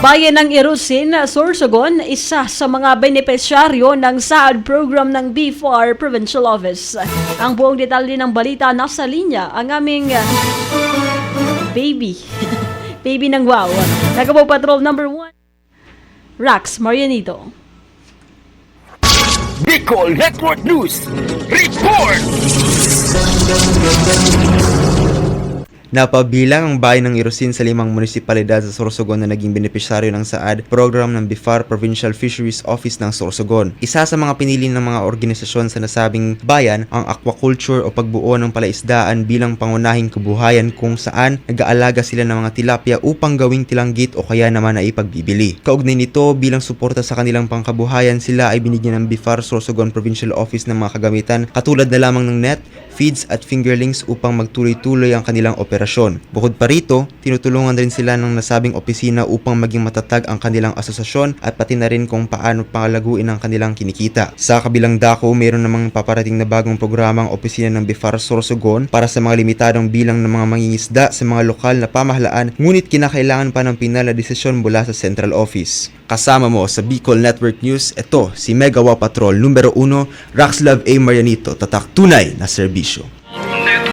Bayan ng Irusin, Sorsogon, isa sa mga benepisyaryo ng SAAD program ng BFAR Provincial Office. Ang buong detalye ng balita nasa linya, ang aming baby. Baby ng wow. Nagabaw Patrol number 1, Rax Marianito. Bicol Network News Report! Napabilang ang bayan ng Irusin sa 5 munisipalidad sa Sorsogon na naging benepisyaryo ng SAAD program ng BFAR Provincial Fisheries Office ng Sorsogon. Isa sa mga pinili ng mga organisasyon sa nasabing bayan ang aquaculture o pagbuo ng palaisdaan bilang pangunahing kabuhayan kung saan nag-aalaga sila ng mga tilapia upang gawing tilanggit o kaya naman ay ipagbibili. Kaugnay nito, bilang suporta sa kanilang pangkabuhayan, sila ay binigyan ng BFAR Sorsogon Provincial Office ng mga kagamitan katulad na lamang ng net, feeds at fingerlings upang magtuloy-tuloy ang kanilang operasyon. Bukod pa rito, tinutulungan rin sila ng nasabing opisina upang maging matatag ang kanilang asosasyon at pati na rin kung paano pangalaguin ang kanilang kinikita. Sa kabilang dako, mayroon namang paparating na bagong programang opisina ng BFAR Sorsogon para sa mga limitadong bilang ng mga mangingisda sa mga lokal na pamahalaan, ngunit kinakailangan pa ng pinal na desisyon mula sa Central Office. Kasama mo sa Bicol Network News, ito si Megawa Patrol numero 1, Raxlove A. Marianito, tatak tunay na serbisyo.